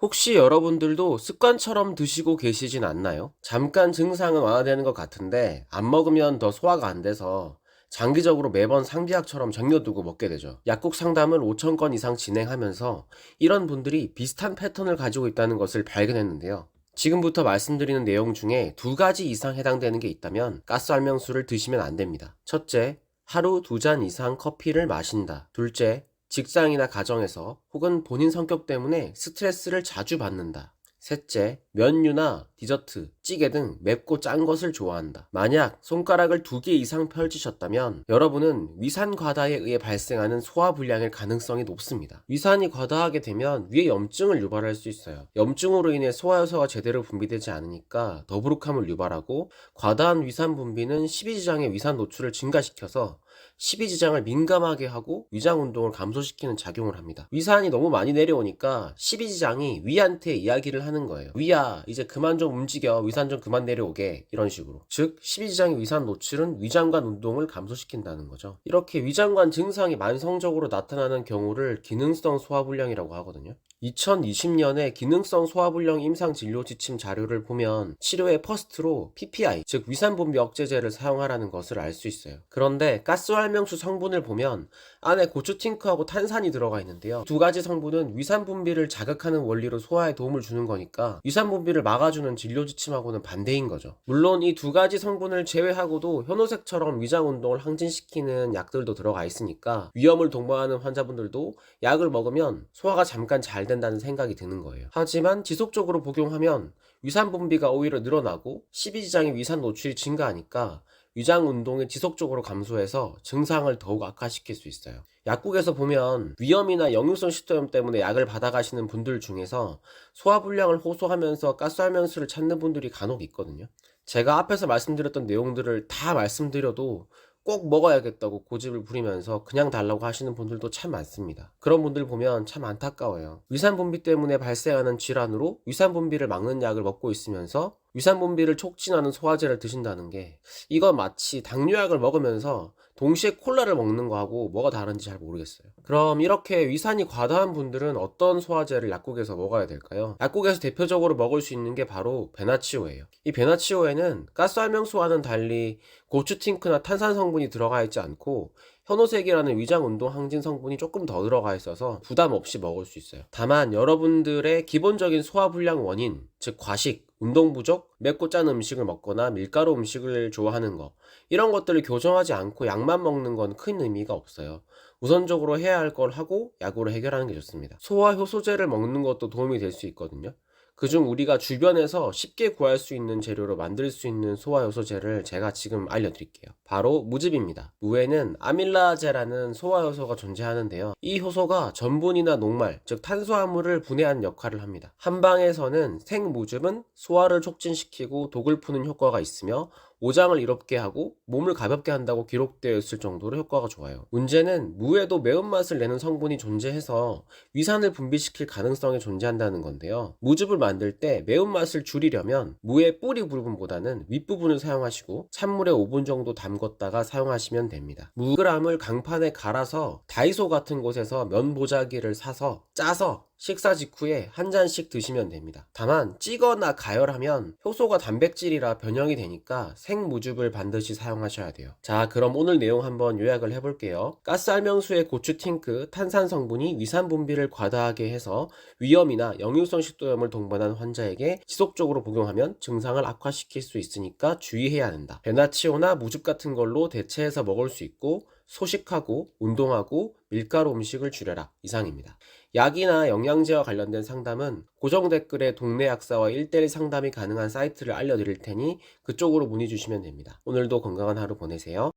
혹시 여러분들도 습관처럼 드시고 계시진 않나요? 잠깐 증상은 완화되는 것 같은데 안 먹으면 더 소화가 안 돼서 장기적으로 매번 상비약처럼 쟁여두고 먹게 되죠. 약국 상담을 5천 건 이상 진행하면서 이런 분들이 비슷한 패턴을 가지고 있다는 것을 발견했는데요. 지금부터 말씀드리는 내용 중에 두 가지 이상 해당되는 게 있다면 가스알명수를 드시면 안 됩니다. 첫째, 하루 2잔 이상 커피를 마신다. 둘째, 직장이나 가정에서 혹은 본인 성격 때문에 스트레스를 자주 받는다. 셋째, 면류나 디저트, 찌개 등 맵고 짠 것을 좋아한다. 만약 손가락을 2개 이상 펼치셨다면 여러분은 위산 과다에 의해 발생하는 소화불량일 가능성이 높습니다. 위산이 과다하게 되면 위에 염증을 유발할 수 있어요. 염증으로 인해 소화효소가 제대로 분비되지 않으니까 더부룩함을 유발하고, 과다한 위산 분비는 십이지장의 위산 노출을 증가시켜서 십이지장을 민감하게 하고 위장 운동을 감소시키는 작용을 합니다. 위산이 너무 많이 내려오니까 십이지장이 위한테 이야기를 하는 거예요. 위야, 이제 그만 좀 움직여, 위산 좀 그만 내려오게, 이런 식으로. 즉 십이지장의 위산 노출은 위장관 운동을 감소시킨다는 거죠. 이렇게 위장관 증상이 만성적으로 나타나는 경우를 기능성 소화불량이라고 하거든요. 2020년에 기능성 소화불량 임상 진료 지침 자료를 보면 치료의 퍼스트로 PPI, 즉 위산분비 억제제를 사용하라는 것을 알 수 있어요. 그런데 가스활명수 성분을 보면 안에 고추팅크하고 탄산이 들어가 있는데요. 두 가지 성분은 위산분비를 자극하는 원리로 소화에 도움을 주는 거니까 위산분비를 막아주는 진료 지침하고는 반대인 거죠. 물론 이 두 가지 성분을 제외하고도 현오색처럼 위장 운동을 항진시키는 약들도 들어가 있으니까 위험을 동반하는 환자분들도 약을 먹으면 소화가 잠깐 잘 된다는 생각이 드는 거예요. 하지만 지속적으로 복용하면 위산 분비가 오히려 늘어나고 십이지장의 위산 노출이 증가하니까 위장 운동이 지속적으로 감소해서 증상을 더욱 악화시킬 수 있어요. 약국에서 보면 위염이나 역류성 식도염 때문에 약을 받아가시는 분들 중에서 소화불량을 호소하면서 가스알명수를 찾는 분들이 간혹 있거든요. 제가 앞에서 말씀드렸던 내용들을 다 말씀드려도 꼭 먹어야겠다고 고집을 부리면서 그냥 달라고 하시는 분들도 참 많습니다. 그런 분들 보면 참 안타까워요. 위산분비 때문에 발생하는 질환으로 위산분비를 막는 약을 먹고 있으면서 위산분비를 촉진하는 소화제를 드신다는 게, 이건 마치 당뇨약을 먹으면서 동시에 콜라를 먹는 거하고 뭐가 다른지 잘 모르겠어요. 그럼 이렇게 위산이 과다한 분들은 어떤 소화제를 약국에서 먹어야 될까요? 약국에서 대표적으로 먹을 수 있는 게 바로 베나치오예요. 이 베나치오에는 가스알명수와는 달리 고추팅크나 탄산 성분이 들어가 있지 않고 현오색이라는 위장 운동 항진 성분이 조금 더 들어가 있어서 부담 없이 먹을 수 있어요. 다만 여러분들의 기본적인 소화불량 원인, 즉 과식, 운동 부족, 맵고 짠 음식을 먹거나 밀가루 음식을 좋아하는 거, 이런 것들을 교정하지 않고 약만 먹는 건 큰 의미가 없어요. 우선적으로 해야 할 걸 하고 약으로 해결하는 게 좋습니다. 소화 효소제를 먹는 것도 도움이 될 수 있거든요. 그중 우리가 주변에서 쉽게 구할 수 있는 재료로 만들 수 있는 소화효소제를 제가 지금 알려드릴게요. 바로 무즙입니다. 무에는 아밀라제라는 소화효소가 존재하는데요. 이 효소가 전분이나 녹말, 즉 탄수화물을 분해하는 역할을 합니다. 한방에서는 생무즙은 소화를 촉진시키고 독을 푸는 효과가 있으며 오장을 이롭게 하고 몸을 가볍게 한다고 기록되어 있을 정도로 효과가 좋아요. 문제는 무에도 매운맛을 내는 성분이 존재해서 위산을 분비시킬 가능성이 존재한다는 건데요. 무즙을 만들 때 매운맛을 줄이려면 무의 뿌리 부분보다는 윗부분을 사용하시고 찬물에 5분 정도 담궜다가 사용하시면 됩니다. 무그램을 강판에 갈아서 다이소 같은 곳에서 면보자기를 사서 짜서 식사 직후에 한 잔씩 드시면 됩니다. 다만 찌거나 가열하면 효소가 단백질이라 변형이 되니까 생무즙을 반드시 사용하셔야 돼요. 자, 그럼 오늘 내용 한번 요약을 해볼게요. 가스알명수의 고추팅크, 탄산 성분이 위산 분비를 과다하게 해서 위염이나 역류성 식도염을 동반한 환자에게 지속적으로 복용하면 증상을 악화시킬 수 있으니까 주의해야 한다. 베나치오나 무즙 같은 걸로 대체해서 먹을 수 있고, 소식하고 운동하고 밀가루 음식을 줄여라, 이상입니다. 약이나 영양제와 관련된 상담은 고정 댓글에 동네 약사와 1대1 상담이 가능한 사이트를 알려드릴 테니 그쪽으로 문의 주시면 됩니다. 오늘도 건강한 하루 보내세요.